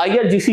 IRGC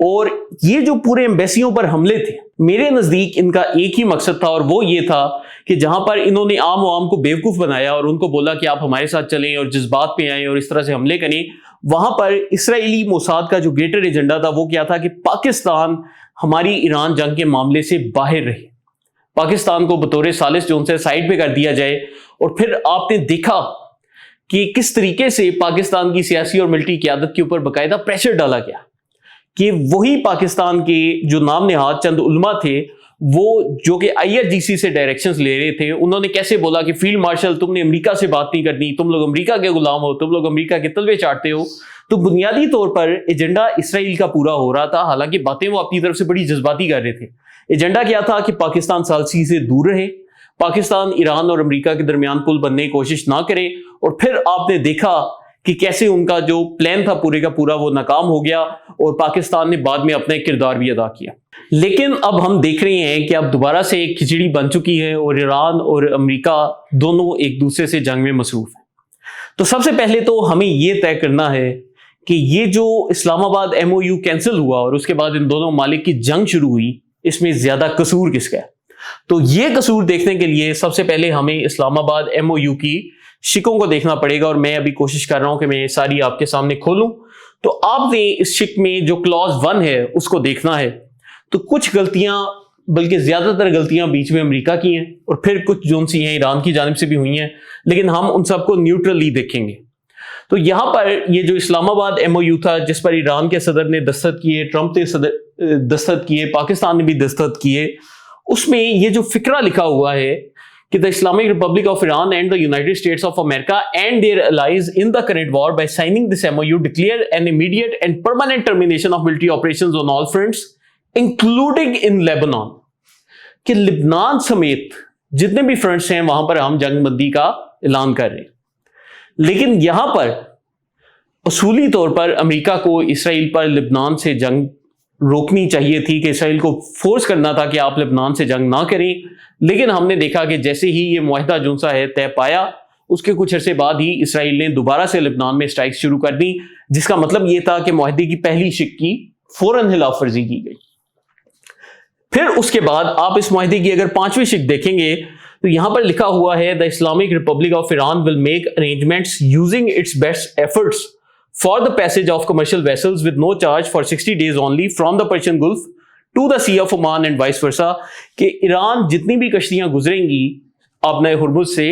اور یہ جو پورے ایمبیسیوں پر حملے تھے، میرے نزدیک ان کا ایک ہی مقصد تھا، اور وہ یہ تھا کہ جہاں پر انہوں نے عام عوام کو بیوقوف بنایا اور ان کو بولا کہ آپ ہمارے ساتھ چلیں اور جذبات پہ آئیں اور اس طرح سے حملے کریں، وہاں پر اسرائیلی موساد کا جو گریٹر ایجنڈا تھا وہ کیا تھا کہ پاکستان ہماری ایران جنگ کے معاملے سے باہر رہے، پاکستان کو بطور ثالث جو ان سے سائڈ پہ کر دیا جائے۔ اور پھر آپ نے دیکھا کہ کس طریقے سے پاکستان کی سیاسی اور ملٹری قیادت کے اوپر باقاعدہ پریشر ڈالا گیا کہ وہی پاکستان کے جو نام نہاد چند علماء تھے، وہ جو کہ IRGC سے ڈائریکشنز لے رہے تھے، انہوں نے کیسے بولا کہ فیلڈ مارشل تم نے امریکہ سے بات نہیں کرنی، تم لوگ امریکہ کے غلام ہو، تم لوگ امریکہ کے تلوے چاٹتے ہو۔ تو بنیادی طور پر ایجنڈا اسرائیل کا پورا ہو رہا تھا، حالانکہ باتیں وہ اپنی طرف سے بڑی جذباتی کر رہے تھے۔ ایجنڈا کیا تھا کہ پاکستان ثالثی سے دور رہے، پاکستان ایران اور امریکہ کے درمیان پل بننے کی کوشش نہ کرے، اور پھر آپ نے دیکھا کہ کیسے ان کا جو پلان تھا پورے کا پورا وہ ناکام ہو گیا، اور پاکستان نے بعد میں اپنا ایک کردار بھی ادا کیا۔ لیکن اب ہم دیکھ رہے ہیں کہ اب دوبارہ سے ایک کھچڑی بن چکی ہے، اور ایران اور امریکہ دونوں ایک دوسرے سے جنگ میں مصروف ہیں۔ تو سب سے پہلے تو ہمیں یہ طے کرنا ہے کہ یہ جو اسلام آباد MOU کینسل ہوا اور اس کے بعد ان دونوں ممالک کی جنگ شروع ہوئی، اس میں زیادہ قصور کس کا ہے؟ تو یہ قصور دیکھنے کے لیے سب سے پہلے ہمیں اسلام آباد MOU کی شکوں کو دیکھنا پڑے گا، اور میں ابھی کوشش کر رہا ہوں کہ میں ساری آپ کے سامنے کھولوں۔ تو آپ نے اس شک میں جو کلاز 1 ہے اس کو دیکھنا ہے، تو کچھ غلطیاں بلکہ زیادہ تر غلطیاں بیچ میں امریکہ کی ہیں، اور پھر کچھ جون سی ہیں ایران کی جانب سے بھی ہوئی ہیں، لیکن ہم ان سب کو نیوٹرلی دیکھیں گے۔ تو یہاں پر یہ جو اسلام آباد MOU تھا، جس پر ایران کے صدر نے دستخط کیے، ٹرمپ نے دستخط کیے، پاکستان نے بھی دستخط کیے، اس میں یہ جو فقرہ لکھا ہوا ہے کہ the Islamic Republic of Iran and the United States of America and their allies in the current war by signing this MOU declare an immediate and permanent termination of military operations on all fronts including in Lebanon، کہ لبنان سمیت جتنے بھی fronts ہیں وہاں پر ہم جنگ بندی کا اعلان کر رہے ہیں۔ لیکن یہاں پر اصولی طور پر امریکہ کو اسرائیل پر لبنان سے جنگ روکنی چاہیے تھی، کہ اسرائیل کو فورس کرنا تھا کہ آپ لبنان سے جنگ نہ کریں، لیکن ہم نے دیکھا کہ جیسے ہی یہ معاہدہ جو سا ہے طے پایا، اس کے کچھ عرصے بعد ہی اسرائیل نے دوبارہ سے لبنان میں اسٹرائک شروع کر دی، جس کا مطلب یہ تھا کہ معاہدے کی پہلی شق کی فوراً خلاف ورزی کی گئی۔ پھر اس کے بعد آپ اس معاہدے کی اگر 5ویں شق دیکھیں گے تو یہاں پر لکھا ہوا ہے the Islamic Republic of Iran will make arrangements using its best efforts for the passage of commercial vessels with no charge for 60 days only from the Persian Gulf to the Sea of Oman and vice versa، کہ ایران جتنی بھی کشتیاں گزریں گی آبنائے Hormuz سے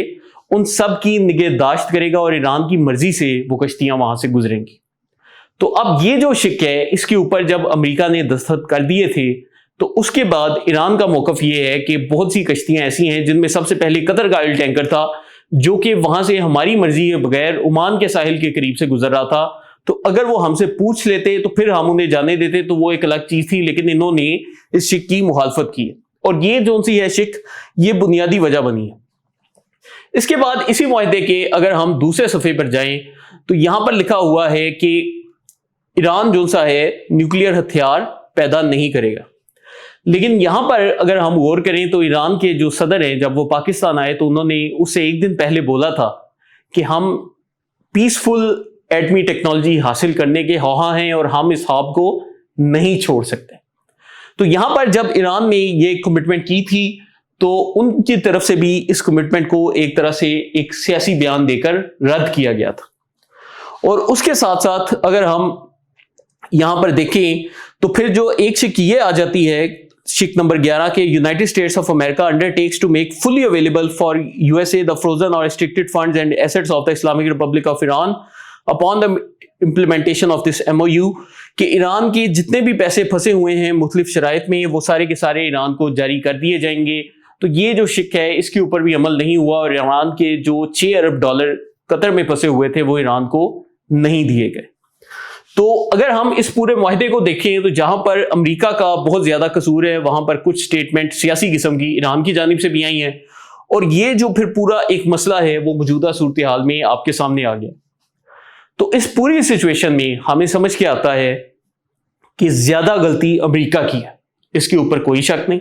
ان سب کی نگہداشت کرے گا، اور ایران کی مرضی سے وہ کشتیاں وہاں سے گزریں گی۔ تو اب یہ جو شک ہے اس کے اوپر جب امریکہ نے دستخط کر دیے تھے، تو اس کے بعد ایران کا موقف یہ ہے کہ بہت سی کشتیاں ایسی ہیں جن میں سب سے پہلے قطر کا آئل ٹینکر تھا، جو کہ وہاں سے ہماری مرضی کے بغیر عمان کے ساحل کے قریب سے گزر رہا تھا۔ تو اگر وہ ہم سے پوچھ لیتے تو پھر ہم انہیں جانے دیتے، تو وہ ایک الگ چیز تھی، لیکن انہوں نے اس شک کی مخالفت کی، اور یہ جو سی ہے شک، یہ بنیادی وجہ بنی ہے۔ اس کے بعد اسی معاہدے کے اگر ہم دوسرے صفحے پر جائیں تو یہاں پر لکھا ہوا ہے کہ ایران جو سا ہے نیوکلیئر ہتھیار پیدا نہیں کرے گا، لیکن یہاں پر اگر ہم غور کریں تو ایران کے جو صدر ہیں جب وہ پاکستان آئے تو انہوں نے اس سے ایک دن پہلے بولا تھا کہ ہم پیسفل ایٹمی ٹیکنالوجی حاصل کرنے کے خواہاں ہیں اور ہم اس خواب کو نہیں چھوڑ سکتے۔ تو یہاں پر جب ایران نے یہ کمٹمنٹ کی تھی تو ان کی طرف سے بھی اس کمٹمنٹ کو ایک طرح سے ایک سیاسی بیان دے کر رد کیا گیا تھا۔ اور اس کے ساتھ ساتھ اگر ہم یہاں پر دیکھیں تو پھر جو ایک شک یہ آ جاتی ہے، شک نمبر 11 کہ United States of America undertakes to make fully available for USA the frozen or restricted funds and assets of the Islamic Republic of Iran upon the implementation of this MOU، کہ ایران کے جتنے بھی پیسے پھنسے ہوئے ہیں مختلف شرائط میں وہ سارے کے سارے ایران کو جاری کر دیے جائیں گے۔ تو یہ جو شک ہے اس کے اوپر بھی عمل نہیں ہوا، اور ایران کے جو $6 ارب قطر میں پھنسے ہوئے تھے وہ ایران کو نہیں دیے گئے۔ تو اگر ہم اس پورے معاہدے کو دیکھیں تو جہاں پر امریکہ کا بہت زیادہ قصور ہے، وہاں پر کچھ سٹیٹمنٹ سیاسی قسم کی ایران کی جانب سے بھی آئی ہیں، اور یہ جو پھر پورا ایک مسئلہ ہے وہ موجودہ صورتحال میں آپ کے سامنے آ گیا۔ تو اس پوری سچویشن میں ہمیں سمجھ کے آتا ہے کہ زیادہ غلطی امریکہ کی ہے، اس کے اوپر کوئی شک نہیں۔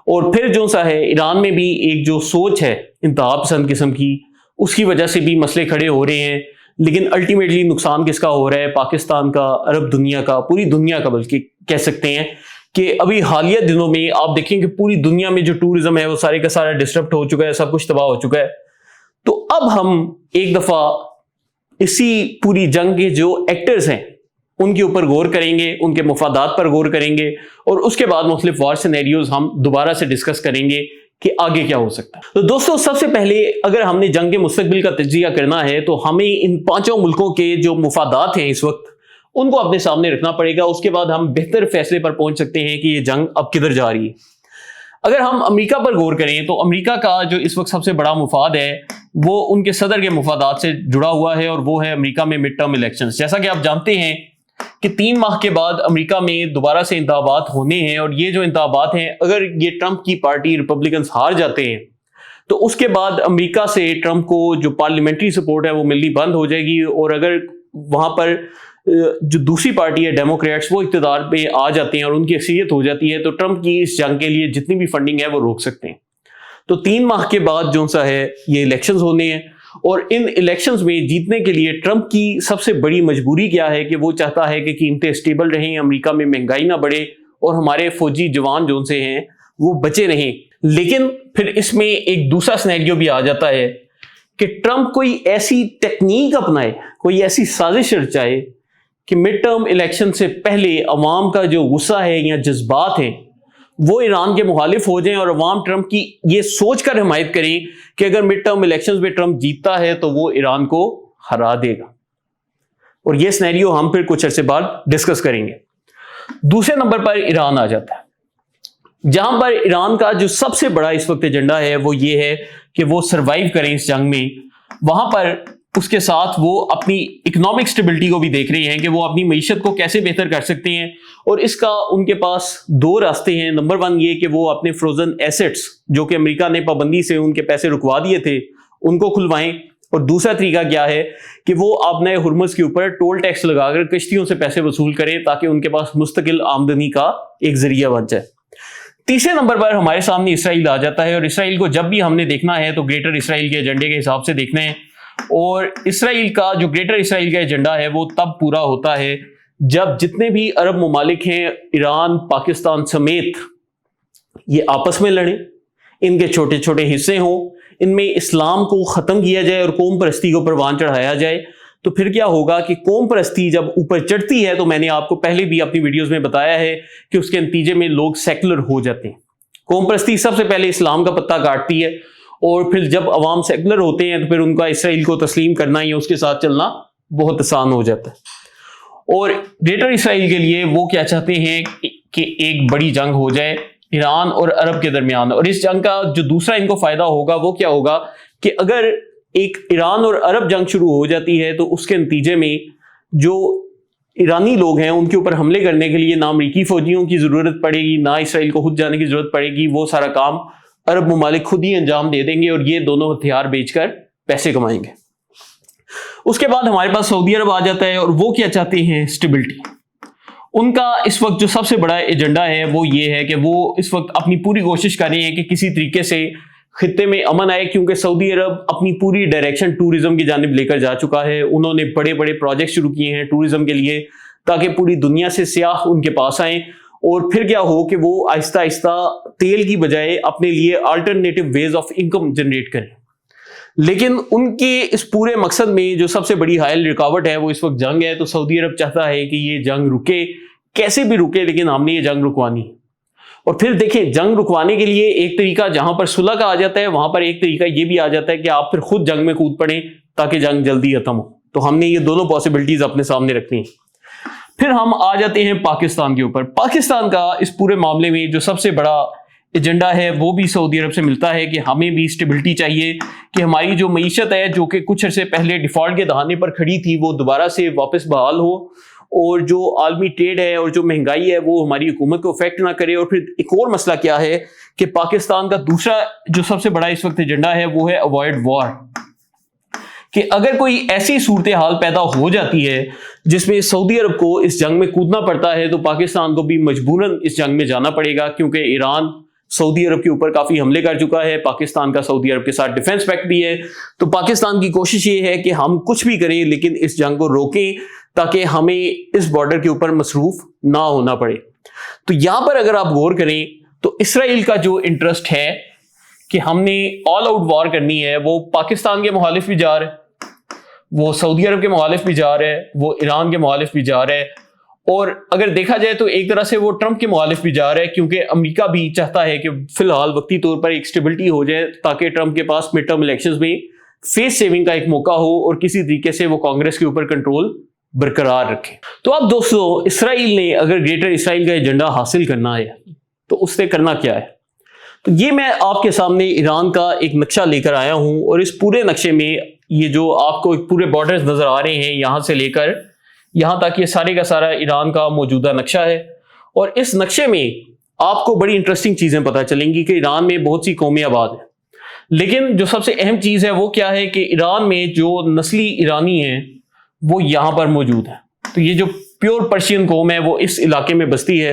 اور پھر جو سا ہے ایران میں بھی ایک جو سوچ ہے انتہا پسند قسم کی، اس کی وجہ سے بھی مسئلے کھڑے ہو رہے ہیں، لیکن الٹیمیٹلی نقصان کس کا ہو رہا ہے؟ پاکستان کا، عرب دنیا کا، پوری دنیا کا بلکہ کہہ سکتے ہیں کہ ابھی حالیہ دنوں میں آپ دیکھیں کہ پوری دنیا میں جو ٹورزم ہے وہ سارے کا سارا ڈسٹرپٹ ہو چکا ہے، سب کچھ تباہ ہو چکا ہے. تو اب ہم ایک دفعہ اسی پوری جنگ کے جو ایکٹرز ہیں ان کے اوپر غور کریں گے، ان کے مفادات پر غور کریں گے، اور اس کے بعد مختلف وار سینیریوز ہم دوبارہ سے ڈسکس کریں گے کہ آگے کیا ہو سکتا ہے. تو دوستو سب سے پہلے اگر ہم نے جنگ کے مستقبل کا تجزیہ کرنا ہے تو ہمیں ان 5 ملکوں کے جو مفادات ہیں اس وقت ان کو اپنے سامنے رکھنا پڑے گا. اس کے بعد ہم بہتر فیصلے پر پہنچ سکتے ہیں کہ یہ جنگ اب کدھر جا رہی ہے. اگر ہم امریکہ پر غور کریں تو امریکہ کا جو اس وقت سب سے بڑا مفاد ہے وہ ان کے صدر کے مفادات سے جڑا ہوا ہے، اور وہ ہے امریکہ میں مڈ ٹرم الیکشنز. جیسا کہ آپ جانتے ہیں کہ 3 ماہ کے بعد امریکہ میں دوبارہ سے انتخابات ہونے ہیں، اور یہ جو انتخابات ہیں اگر یہ ٹرمپ کی پارٹی ریپبلکنز ہار جاتے ہیں تو اس کے بعد امریکہ سے ٹرمپ کو جو پارلیمنٹری سپورٹ ہے وہ ملنی بند ہو جائے گی، اور اگر وہاں پر جو دوسری پارٹی ہے ڈیموکریٹس وہ اقتدار پہ آ جاتے ہیں اور ان کی اکثریت ہو جاتی ہے تو ٹرمپ کی اس جنگ کے لیے جتنی بھی فنڈنگ ہے وہ روک سکتے ہیں. تو 3 ماہ کے بعد جو سا ہے یہ الیکشنز ہونے ہیں، اور ان الیکشنز میں جیتنے کے لیے ٹرمپ کی سب سے بڑی مجبوری کیا ہے کہ وہ چاہتا ہے کہ قیمتیں اسٹیبل رہیں، امریکہ میں مہنگائی نہ بڑھے، اور ہمارے فوجی جوان جو سے ہیں وہ بچے رہیں. لیکن پھر اس میں ایک دوسرا سینیریو بھی آ جاتا ہے کہ ٹرمپ کوئی ایسی ٹیکنیک اپنائے، کوئی ایسی سازش رچائے کہ مڈ ٹرم الیکشن سے پہلے عوام کا جو غصہ ہے یا جذبات ہیں وہ ایران کے مخالف ہو جائیں، اور عوام ٹرمپ کی یہ سوچ کر حمایت کریں کہ اگر مڈ ٹرم الیکشنز میں ٹرمپ جیتتا ہے تو وہ ایران کو ہرا دے گا. اور یہ سینیریو ہم پھر کچھ عرصے بعد ڈسکس کریں گے. دوسرے نمبر پر ایران آ جاتا ہے، جہاں پر ایران کا جو سب سے بڑا اس وقت ایجنڈا ہے وہ یہ ہے کہ وہ سروائیو کریں اس جنگ میں. وہاں پر اس کے ساتھ وہ اپنی اکنامک سٹیبلٹی کو بھی دیکھ رہے ہیں کہ وہ اپنی معیشت کو کیسے بہتر کر سکتے ہیں، اور اس کا ان کے پاس 2 راستے ہیں. نمبر 1 یہ کہ وہ اپنے فروزن ایسٹس جو کہ امریکہ نے پابندی سے ان کے پیسے رکوا دیے تھے ان کو کھلوائیں، اور دوسرا طریقہ کیا ہے کہ وہ اپنے ہرمز کے اوپر ٹول ٹیکس لگا کر کشتیوں سے پیسے وصول کریں تاکہ ان کے پاس مستقل آمدنی کا ایک ذریعہ بن جائے. تیسرے نمبر پر ہمارے سامنے اسرائیل آ جاتا ہے، اور اسرائیل کو جب بھی ہم نے دیکھنا ہے تو گریٹر اسرائیل کے ایجنڈے کے حساب سے دیکھنا ہے. اور اسرائیل کا جو گریٹر اسرائیل کا ایجنڈا ہے وہ تب پورا ہوتا ہے جب جتنے بھی عرب ممالک ہیں، ایران، پاکستان سمیت، یہ آپس میں لڑیں، ان کے چھوٹے چھوٹے حصے ہوں، ان میں اسلام کو ختم کیا جائے اور قوم پرستی کو پروان چڑھایا جائے. تو پھر کیا ہوگا کہ قوم پرستی جب اوپر چڑھتی ہے تو میں نے آپ کو پہلے بھی اپنی ویڈیوز میں بتایا ہے کہ اس کے نتیجے میں لوگ سیکولر ہو جاتے ہیں. قوم پرستی سب سے پہلے اسلام کا پتہ کاٹتی ہے، اور پھر جب عوام سیکولر ہوتے ہیں تو پھر ان کا اسرائیل کو تسلیم کرنا یا اس کے ساتھ چلنا بہت آسان ہو جاتا ہے. اور گریٹر اسرائیل کے لیے وہ کیا چاہتے ہیں کہ ایک بڑی جنگ ہو جائے ایران اور عرب کے درمیان. اور اس جنگ کا جو دوسرا ان کو فائدہ ہوگا وہ کیا ہوگا کہ اگر ایک ایران اور عرب جنگ شروع ہو جاتی ہے تو اس کے نتیجے میں جو ایرانی لوگ ہیں ان کے اوپر حملے کرنے کے لیے نہ امریکی فوجیوں کی ضرورت پڑے گی، نہ اسرائیل کو خود جانے کی ضرورت پڑے گی. وہ سارا کام عرب ممالک خود ہی انجام دے دیں گے، اور یہ دونوں ہتھیار بیچ کر پیسے کمائیں گے. اس کے بعد ہمارے پاس سعودی عرب آ جاتا ہے، اور وہ کیا چاہتے ہیں؟ اسٹیبلٹی. ان کا اس وقت جو سب سے بڑا ایجنڈا ہے وہ یہ ہے کہ وہ اس وقت اپنی پوری کوشش کر رہے ہیں کہ کسی طریقے سے خطے میں امن آئے، کیونکہ سعودی عرب اپنی پوری ڈائریکشن ٹورزم کی جانب لے کر جا چکا ہے. انہوں نے بڑے بڑے پروجیکٹ شروع کیے ہیں ٹورزم کے لیے تاکہ پوری دنیا سے سیاح ان کے پاس آئیں، اور پھر کیا ہو کہ وہ آہستہ آہستہ تیل کی بجائے اپنے لیے alternative ways of income generate کریں. لیکن ان کے اس پورے مقصد میں جو سب سے بڑی حائل رکاوٹ ہے وہ اس وقت جنگ ہے. تو سعودی عرب چاہتا ہے کہ یہ جنگ رکے، کیسے بھی رکے، لیکن ہم نے یہ جنگ رکوانی ہے. اور پھر دیکھیں جنگ رکوانے کے لیے ایک طریقہ جہاں پر صلح کا آ جاتا ہے، وہاں پر ایک طریقہ یہ بھی آ جاتا ہے کہ آپ پھر خود جنگ میں کود پڑیں تاکہ جنگ جلدی ختم ہو. تو ہم نے یہ دونوں پاسبلٹیز اپنے سامنے رکھنی ہیں. پھر ہم آ جاتے ہیں پاکستان کے اوپر. پاکستان کا اس پورے معاملے میں جو سب سے بڑا ایجنڈا ہے وہ بھی سعودی عرب سے ملتا ہے کہ ہمیں بھی اسٹیبلٹی چاہیے، کہ ہماری جو معیشت ہے جو کہ کچھ عرصے پہلے ڈیفالٹ کے دہانے پر کھڑی تھی وہ دوبارہ سے واپس بحال ہو، اور جو عالمی ٹریڈ ہے اور جو مہنگائی ہے وہ ہماری حکومت کو افیکٹ نہ کرے. اور پھر ایک اور مسئلہ کیا ہے کہ پاکستان کا دوسرا جو سب سے بڑا اس وقت ایجنڈا ہے وہ ہے اوائڈ وار، کہ اگر کوئی ایسی صورتحال پیدا ہو جاتی ہے جس میں سعودی عرب کو اس جنگ میں کودنا پڑتا ہے تو پاکستان کو بھی مجبوراً اس جنگ میں جانا پڑے گا، کیونکہ ایران سعودی عرب کے اوپر کافی حملے کر چکا ہے. پاکستان کا سعودی عرب کے ساتھ ڈیفنس پیکٹ بھی ہے. تو پاکستان کی کوشش یہ ہے کہ ہم کچھ بھی کریں لیکن اس جنگ کو روکیں تاکہ ہمیں اس بارڈر کے اوپر مصروف نہ ہونا پڑے. تو یہاں پر اگر آپ غور کریں تو اسرائیل کا جو انٹرسٹ ہے کہ ہم نے آل آؤٹ وار کرنی ہے، وہ پاکستان کے مخالف بھی جا رہا ہے، وہ سعودی عرب کے مخالف بھی جا رہا ہے، وہ ایران کے مخالف بھی جا رہا ہے، اور اگر دیکھا جائے تو ایک طرح سے وہ ٹرمپ کے مخالف بھی جا رہا ہے، کیونکہ امریکہ بھی چاہتا ہے کہ فی الحال وقتی طور پر ایک سٹیبلٹی ہو جائے تاکہ ٹرمپ کے پاس مڈ ٹرم الیکشنز میں فیس سیونگ کا ایک موقع ہو اور کسی طریقے سے وہ کانگریس کے اوپر کنٹرول برقرار رکھے. تو اب دوستو، اسرائیل نے اگر گریٹر اسرائیل کا ایجنڈا حاصل کرنا ہے تو اس نے کرنا کیا ہے؟ تو یہ میں آپ کے سامنے ایران کا ایک نقشہ لے کر آیا ہوں، اور اس پورے نقشے میں یہ جو آپ کو پورے بارڈرز نظر آ رہے ہیں یہاں سے لے کر یہاں تک، یہ سارے کا سارا ایران کا موجودہ نقشہ ہے. اور اس نقشے میں آپ کو بڑی انٹرسٹنگ چیزیں پتہ چلیں گی کہ ایران میں بہت سی قومیں آباد ہیں، لیکن جو سب سے اہم چیز ہے وہ کیا ہے کہ ایران میں جو نسلی ایرانی ہیں وہ یہاں پر موجود ہیں. تو یہ جو پیور پرشین قوم ہے وہ اس علاقے میں بستی ہے،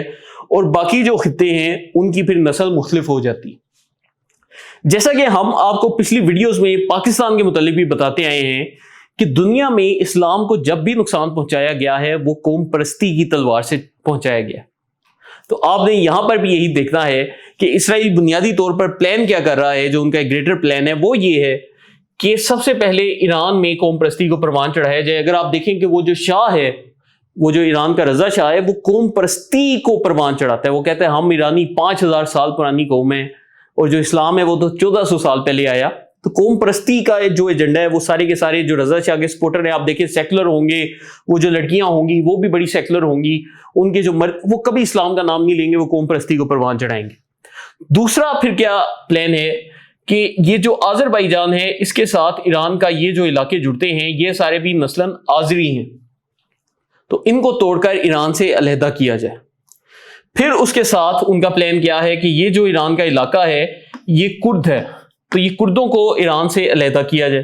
اور باقی جو خطے ہیں ان کی پھر نسل مختلف ہو جاتی. جیسا کہ ہم آپ کو پچھلی ویڈیوز میں پاکستان کے متعلق بھی بتاتے آئے ہیں کہ دنیا میں اسلام کو جب بھی نقصان پہنچایا گیا ہے وہ قوم پرستی کی تلوار سے پہنچایا گیا. تو آپ نے یہاں پر بھی یہی دیکھنا ہے کہ اسرائیل بنیادی طور پر پلان کیا کر رہا ہے. جو ان کا ایک گریٹر پلان ہے وہ یہ ہے کہ سب سے پہلے ایران میں قوم پرستی کو پروان چڑھایا جائے. اگر آپ دیکھیں کہ وہ جو شاہ ہے، وہ جو ایران کا رضا شاہ ہے، وہ قوم پرستی کو پروان چڑھاتا ہے. وہ کہتا ہے ہم ایرانی 5000 سال پرانی قوم ہیں، اور جو اسلام ہے وہ تو 1400 سال پہلے آیا. تو قوم پرستی کا جو ایجنڈا ہے وہ سارے کے سارے جو رضا شاہ کے سپورٹر ہیں، آپ دیکھیں سیکولر ہوں گے، وہ جو لڑکیاں ہوں گی وہ بھی بڑی سیکولر ہوں گی، ان کے جو مرد وہ کبھی اسلام کا نام نہیں لیں گے، وہ قوم پرستی کو پروان چڑھائیں گے. دوسرا پھر کیا پلان ہے کہ یہ جو آذربائیجان ہے اس کے ساتھ ایران کا یہ جو علاقے جڑتے ہیں یہ سارے بھی نسلاً آذری ہیں، تو ان کو توڑ کر ایران سے علیحدہ کیا جائے. پھر اس کے ساتھ ان کا پلان کیا ہے کہ یہ جو ایران کا علاقہ ہے یہ کرد ہے، تو یہ کردوں کو ایران سے علیحدہ کیا جائے.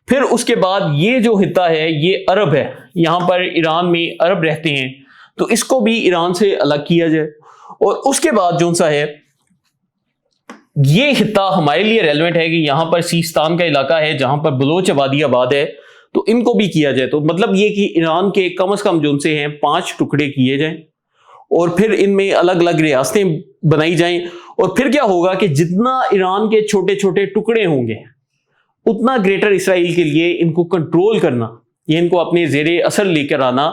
پھر اس کے بعد یہ جو خطہ ہے یہ عرب ہے، یہاں پر ایران میں عرب رہتے ہیں، تو اس کو بھی ایران سے الگ کیا جائے. اور اس کے بعد جو سا ہے یہ خطہ ہمارے لیے ریلیونٹ ہے کہ یہاں پر سیستان کا علاقہ ہے جہاں پر بلوچ آبادی آباد ہے، تو ان کو بھی کیا جائے. تو مطلب یہ کہ ایران کے کم از کم جو ان سے ہیں 5 ٹکڑے کیے جائیں، اور پھر ان میں الگ الگ ریاستیں بنائی جائیں. اور پھر کیا ہوگا کہ جتنا ایران کے چھوٹے چھوٹے ٹکڑے ہوں گے اتنا گریٹر اسرائیل کے لیے ان کو کنٹرول کرنا یا ان کو اپنے زیر اثر لے کر آنا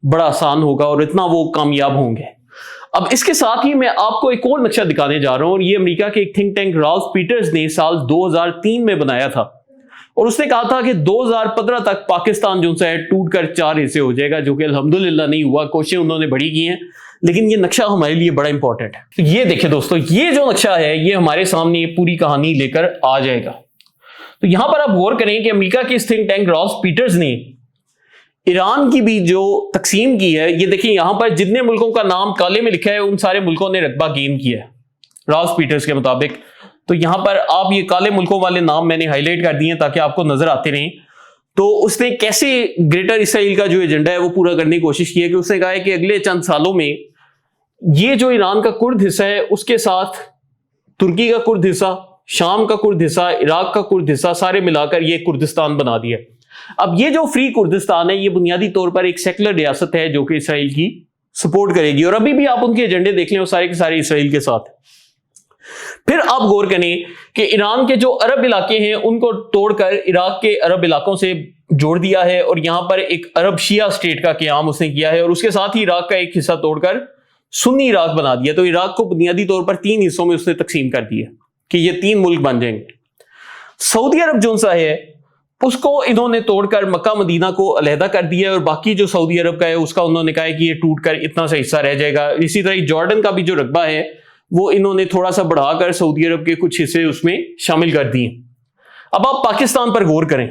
بڑا آسان ہوگا، اور اتنا وہ کامیاب ہوں گے. اب اس کے ساتھ ہی میں آپ کو ایک اور نقشہ دکھانے جا رہا ہوں، اور یہ امریکہ کے ایک تھنک ٹینک رالف پیٹرز نے سال 2003 میں بنایا تھا، اور اس نے کہا تھا کہ 2015 تک پاکستان جو ہے ٹوٹ کر 4 حصے ہو جائے گا، جو کہ الحمدللہ نہیں ہوا. کوششیں انہوں نے بڑی کی ہیں، لیکن یہ نقشہ ہمارے لیے بڑا امپورٹنٹ ہے. تو یہ دیکھیں دوستو، یہ جو نقشہ ہے یہ ہمارے سامنے پوری کہانی لے کر آ جائے گا. تو یہاں پر آپ غور کریں کہ امریکہ کے اس تھنک ٹینک رالف پیٹرز نے ایران کی بھی جو تقسیم کی ہے، یہ دیکھیں یہاں پر جتنے ملکوں کا نام کالے میں لکھا ہے ان سارے ملکوں نے رقبہ گین کیا ہے رالف پیٹرز کے مطابق. تو یہاں پر آپ یہ کالے ملکوں والے نام میں نے ہائی لائٹ کر دیے تاکہ آپ کو نظر آتے رہیں. تو اس نے کیسے گریٹر اسرائیل کا جو ایجنڈا ہے وہ پورا کرنے کی کوشش کی ہے کہ اس نے کہا ہے کہ اگلے چند سالوں میں یہ جو ایران کا کرد حصہ ہے اس کے ساتھ ترکی کا کرد حصہ، شام کا کرد حصہ، عراق کا کرد حصہ سارے ملا کر یہ کردستان بنا دیا. اب یہ جو فری کردستان ہے یہ بنیادی طور پر ایک سیکولر ریاست ہے جو کہ اسرائیل کی سپورٹ کرے گی، اور ابھی بھی آپ ان کے ایجنڈے دیکھ لیں وہ سارے کے سارے اسرائیل کے ساتھ. پھر آپ غور کریں کہ ایران کے جو عرب علاقے ہیں ان کو توڑ کر عراق کے عرب علاقوں سے جوڑ دیا ہے، اور یہاں پر ایک عرب شیعہ اسٹیٹ کا قیام اس نے کیا ہے، اور اس کے ساتھ ہی عراق کا ایک حصہ توڑ کر سنی عراق بنا دیا. تو عراق کو بنیادی طور پر 3 حصوں میں اس نے تقسیم کر دیا کہ یہ 3 ملک بن جائیں گے. سعودی عرب جو سا ہے اس کو انہوں نے توڑ کر مکہ مدینہ کو علیحدہ کر دیا ہے، اور باقی جو سعودی عرب کا ہے اس کا انہوں نے کہا ہے کہ یہ ٹوٹ کر اتنا سا حصہ رہ جائے گا. اسی طرح جارڈن کا بھی جو رقبہ ہے وہ انہوں نے تھوڑا سا بڑھا کر سعودی عرب کے کچھ حصے اس میں شامل کر دیے. اب آپ پاکستان پر غور کریں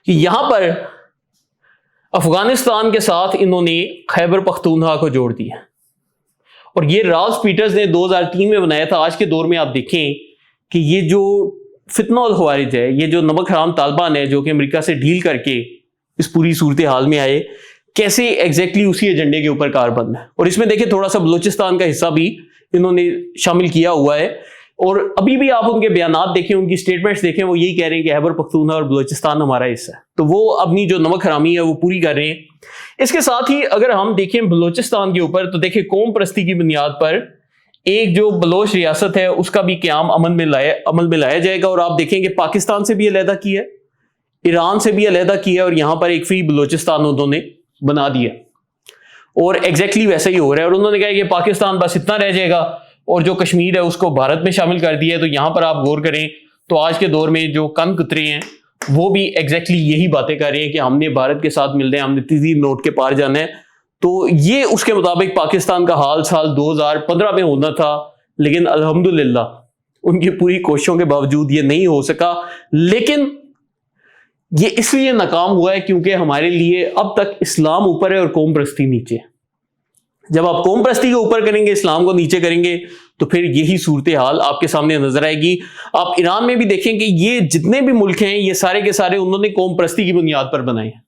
کہ یہاں پر افغانستان کے ساتھ انہوں نے خیبر پختونخوا کو جوڑ دیا، اور یہ رالف پیٹرز نے 2003 میں بنایا تھا. آج کے دور میں آپ دیکھیں کہ یہ جو فتنہ الخوارج ہے، یہ جو نمک حرام طالبان ہے جو کہ امریکہ سے ڈیل کر کے اس پوری صورتحال میں آئے، کیسے ایگزیکٹلی اسی ایجنڈے کے اوپر کار بند ہے. اور اس میں دیکھیں تھوڑا سا بلوچستان کا حصہ بھی انہوں نے شامل کیا ہوا ہے، اور ابھی بھی آپ ان کے بیانات دیکھیں، ان کی سٹیٹمنٹس دیکھیں، وہ یہی کہہ رہے ہیں کہ خیبر پختونخوا اور بلوچستان ہمارا حصہ ہے، تو وہ اپنی جو نمک حرامی ہے وہ پوری کر رہے ہیں۔ اس کے ساتھ ہی اگر ہم دیکھیں بلوچستان کے اوپر، تو دیکھیں قوم پرستی کی بنیاد پر ایک جو بلوچ ریاست ہے اس کا بھی قیام عمل میں لایا جائے گا، اور آپ دیکھیں کہ پاکستان سے بھی علیحدہ کیا ہے، ایران سے بھی علیحدہ کیا، اور یہاں پر ایک فری بلوچستان انہوں نے بنا دیا، اور ایگزیکٹلی ویسا ہی ہو رہا ہے۔ اور انہوں نے کہا کہ پاکستان بس اتنا رہ جائے گا، اور جو کشمیر ہے اس کو بھارت میں شامل کر دیا ہے۔ تو یہاں پر آپ غور کریں تو آج کے دور میں جو کن کترے ہیں وہ بھی ایگزیکٹلی یہی باتیں کر رہے ہیں کہ ہم نے بھارت کے ساتھ ملنا ہے، ہم نے تیزی نوٹ کے پار جانا ہے۔ تو یہ اس کے مطابق پاکستان کا حال سال 2015 میں ہونا تھا، لیکن الحمدللہ ان کی پوری کوششوں کے باوجود یہ نہیں ہو سکا۔ لیکن یہ اس لیے ناکام ہوا ہے کیونکہ ہمارے لیے اب تک اسلام اوپر ہے اور قوم پرستی نیچے ہے۔ جب آپ قوم پرستی کو اوپر کریں گے، اسلام کو نیچے کریں گے، تو پھر یہی صورتحال آپ کے سامنے نظر آئے گی۔ آپ ایران میں بھی دیکھیں کہ یہ جتنے بھی ملک ہیں یہ سارے کے سارے انہوں نے قوم پرستی کی بنیاد پر بنائے ہیں،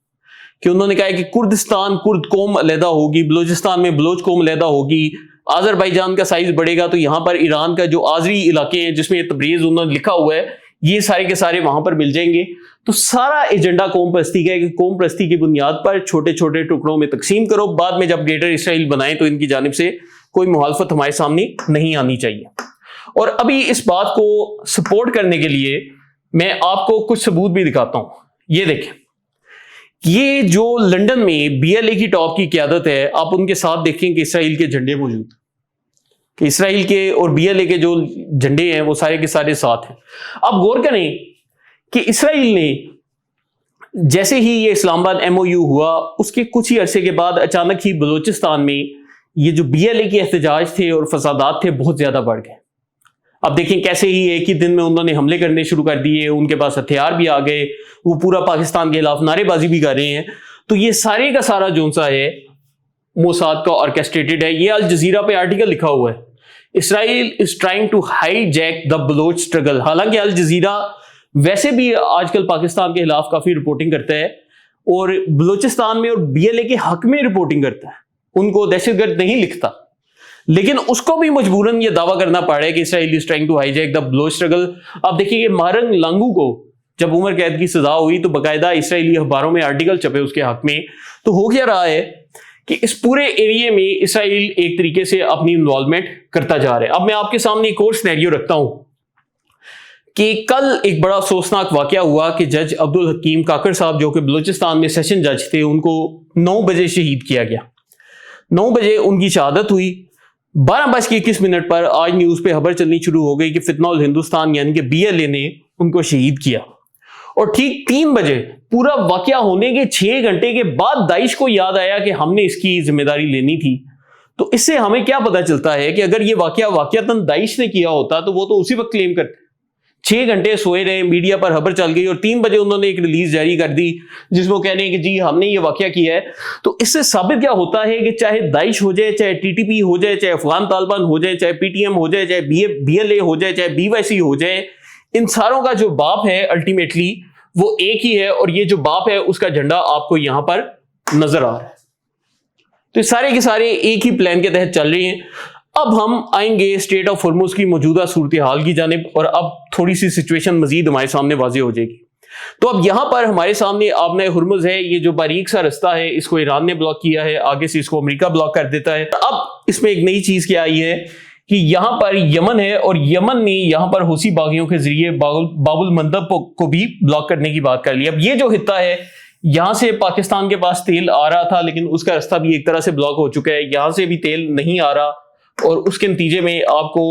کہ انہوں نے کہا ہے کہ کردستان کرد قوم علیحدہ ہوگی، بلوچستان میں بلوچ قوم علیحدہ ہوگی، آذربائیجان کا سائز بڑھے گا تو یہاں پر ایران کا جو آذری علاقے ہیں جس میں تبریز انہوں نے لکھا ہوا ہے یہ سارے کے سارے وہاں پر مل جائیں گے۔ تو سارا ایجنڈا قوم پرستی کا ہے کہ قوم پرستی کی بنیاد پر چھوٹے چھوٹے ٹکڑوں میں تقسیم کرو، بعد میں جب گریٹر اسرائیل بنائیں تو ان کی جانب سے کوئی مخالفت ہمارے سامنے نہیں آنی چاہیے۔ اور ابھی اس بات کو سپورٹ کرنے کے لیے میں آپ کو کچھ ثبوت بھی دکھاتا ہوں۔ یہ دیکھیں، یہ جو لندن میں بی ایل اے کی ٹاپ کی قیادت ہے، آپ ان کے ساتھ دیکھیں کہ اسرائیل کے جھنڈے موجود ہیں، کہ اسرائیل کے اور بی ایل اے کے جو جھنڈے ہیں وہ سارے کے سارے ساتھ ہیں۔ اب غور کریں کہ اسرائیل نے جیسے ہی یہ اسلام آباد ایم او یو ہوا، اس کے کچھ ہی عرصے کے بعد اچانک ہی بلوچستان میں یہ جو بی ایل اے کے احتجاج تھے اور فسادات تھے بہت زیادہ بڑھ گئے۔ اب دیکھیں کیسے ہی ایک ہی دن میں انہوں نے حملے کرنے شروع کر دیے، ان کے پاس ہتھیار بھی آ گئے، وہ پورا پاکستان کے خلاف نعرے بازی بھی کر رہے ہیں۔ تو یہ سارے کا سارا جو سا ہے موساد کا آرکیسٹریٹڈ ہے۔ یہ الجزیرہ پہ آرٹیکل لکھا ہوا ہے، Israel is trying to hijack the Baloch struggle. حالانکہ الجزیرہ ویسے بھی آج کل پاکستان کے خلاف کافی رپورٹنگ کرتا ہے، اور بلوچستان میں اور بی ایل اے کے حق میں رپورٹنگ کرتا ہے، ان کو دہشت گرد نہیں لکھتا، لیکن اس کو بھی مجبوراً یہ دعویٰ کرنا پڑ رہا ہے کہ Israel is trying to hijack the Baloch struggle. آپ دیکھیے کہ مارنگ لانگو کو جب عمر قید کی سزا ہوئی تو باقاعدہ اسرائیلی اخباروں میں آرٹیکل چھپے اس کے حق میں۔ تو ہو کیا رہا ہے کہ اس پورے ایریے میں اسرائیل ایک طریقے سے اپنی انوالومنٹ کرتا جا رہا ہے۔ اب میں آپ کے سامنے ایک اور سینیریو رکھتا ہوں کہ کل ایک بڑا افسوسناک واقعہ ہوا کہ جج عبدالحکیم کاکڑ صاحب جو کہ بلوچستان میں سیشن جج تھے، ان کو 9 بجے شہید کیا گیا۔ 9 بجے ان کی شہادت ہوئی۔ 12:21 پر آج نیوز پہ خبر چلنی شروع ہو گئی کہ فتنہ الہندوستان یعنی کہ بی ایل اے نے ان کو شہید کیا، اور ٹھیک 3 بجے پورا واقعہ ہونے کے 6 گھنٹے کے بعد داعش کو یاد آیا کہ ہم نے اس کی ذمہ داری لینی تھی۔ تو اس سے ہمیں کیا پتہ چلتا ہے کہ اگر یہ واقعہ واقعتاً داعش نے کیا ہوتا تو وہ تو اسی وقت کلیم کرتے۔ 6 گھنٹے سوئے رہے، میڈیا پر خبر چل گئی، اور 3 بجے انہوں نے ایک ریلیز جاری کر دی جس میں وہ کہہ رہے ہیں کہ جی ہم نے یہ واقعہ کیا ہے۔ تو اس سے ثابت کیا ہوتا ہے کہ چاہے داعش ہو جائے، چاہے ٹی ٹی پی ہو جائے، چاہے افغان طالبان ہو جائے، چاہے پی ٹی ایم ہو جائے، چاہے بی ایل اے ہو جائے، چاہے بی وائی سی ہو جائے، ان ساروں کا جو باپ ہے الٹیمیٹلی وہ ایک ہی ہے، اور یہ جو باپ ہے اس کا جھنڈا آپ کو یہاں پر نظر آ رہا ہے۔ تو یہ سارے کے سارے ایک ہی پلان کے تحت چل رہے ہیں۔ اب ہم آئیں گے اسٹریٹ آف ہرمز کی موجودہ صورتحال کی جانب، اور اب تھوڑی سی سچویشن مزید ہمارے سامنے واضح ہو جائے گی۔ تو اب یہاں پر ہمارے سامنے آبنۂ ہرمز ہے، یہ جو باریک سا رستہ ہے اس کو ایران نے بلاک کیا ہے، آگے سے اس کو امریکہ بلاک کر دیتا ہے۔ اب اس میں ایک نئی چیز کیا آئی ہے کہ یہاں پر یمن ہے، اور یمن نے یہاں پر حوثی باغیوں کے ذریعے باب المندب کو بھی بلاک کرنے کی بات کر لی۔ اب یہ جو خطہ ہے یہاں سے پاکستان کے پاس تیل آ رہا تھا، لیکن اس کا رستہ بھی ایک طرح سے بلاک ہو چکا ہے، یہاں سے بھی تیل نہیں آ رہا، اور اس کے نتیجے میں آپ کو